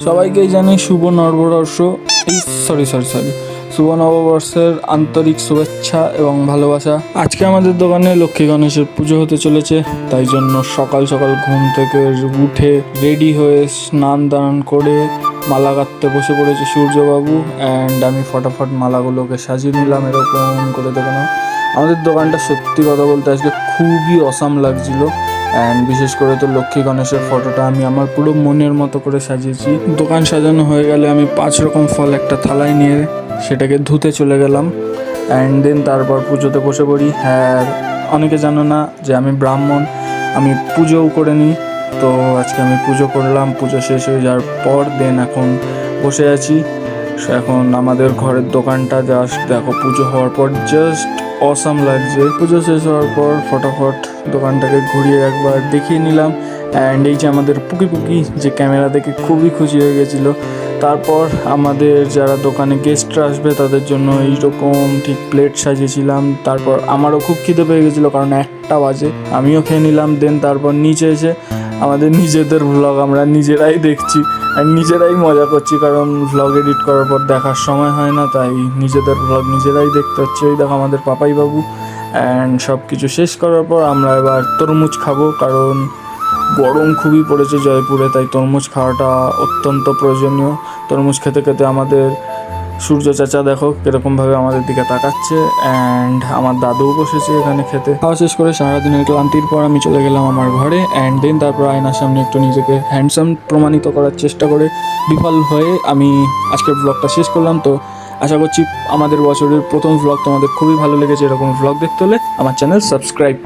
সবাইকেই জানি শুভ নববর্ষ, সরি শুভ নববর্ষের আন্তরিক শুভেচ্ছা এবং ভালোবাসা। আজকে আমাদের দোকানে লক্ষ্মী গণেশের পুজো হতে চলেছে, তাই জন্য সকাল সকাল ঘুম থেকে উঠে রেডি হয়ে স্নান দান করে মালা গাঁথতে বসে পড়েছে সূর্যবাবু। অ্যান্ড আমি ফটাফট মালাগুলোকে সাজিয়ে নিলাম এরকম করে। দেখে নাও, আমাদের দোকানটা সত্যি কথা বলতে আজকে খুবই অসাম লাগছিল। অ্যান্ড বিশেষ করে তো লক্ষ্মী গণেশের ফটোটা আমি আমার পুরো মনের মতো করে সাজিয়েছি। দোকান সাজানো হয়ে গেলে আমি 5 রকম ফল একটা থালায় নিয়ে সেটাকে ধুতে চলে গেলাম। অ্যান্ড দেন তারপর পুজোতে বসে পড়ি। হ্যাঁ, অনেকে জানো না যে আমি ব্রাহ্মণ, আমি পুজোও করে নিই। তো আজকে আমি পুজো করলাম। পুজো শেষ হয়ে যাওয়ার পর দেন এখন বসে আছি। এখন আমাদের ঘরের দোকানটা জাস্ট দেখো, পুজো হওয়ার পর জাস্ট অসাম লাগছে। পুজো শেষ হওয়ার পর ফটাফট দোকানটাকে ঘুরিয়ে একবার দেখিয়ে নিলাম। অ্যান্ড এই যে আমাদের পুকি যে ক্যামেরা দেখে খুবই খুশি হয়ে গেছিলো। তারপর আমাদের যারা দোকানে গেস্টরা আসবে তাদের জন্য এইরকম ঠিক প্লেট সাজিয়েছিলাম। তারপর আমারও খুব খিদে পেয়ে গেছিলো, কারণ 1টা বাজে। আমিও খেয়ে নিলাম। দেন তারপর নিচে এসে আমাদের নিজেদের ভ্লগ আমরা নিজেরাই দেখছি আর নিজেরাই মজা করছি, কারণ ভ্লগ এডিট করার পর দেখার সময় হয় না, তাই নিজেদের ভ্লগ নিজেরাই দেখতে হচ্ছে। ওই দেখো আমাদের পাপাই বাবু। অ্যান্ড সব কিছু শেষ করার পর আমরা এবার তরমুজ খাবো, কারণ গরম খুবই পড়েছে জয়পুরে, তাই তরমুজ খাওয়াটা অত্যন্ত প্রয়োজনীয়। তরমুজ খেতে খেতে আমাদের সূর্য চাচা দেখো কীরকমভাবে আমাদের দিকে তাকাচ্ছে। অ্যান্ড আমার দাদুও বসেছে এখানে খেতে। খাওয়া শেষ করে সারাদিনের ক্লান্তির পর আমি চলে গেলাম আমার ঘরে। অ্যান্ড দেন তারপর আয়নার সামনে একটু নিজেকে হ্যান্ডসাম প্রমাণিত করার চেষ্টা করে বিফল হয়ে আমি আজকের ব্লগটা শেষ করলাম। তো আশা করছি আমাদের বছরের প্রথম ব্লগ তোমাদের খুবই ভালো লেগেছে। এরকম ব্লগ দেখতে হলে আমার চ্যানেল সাবস্ক্রাইব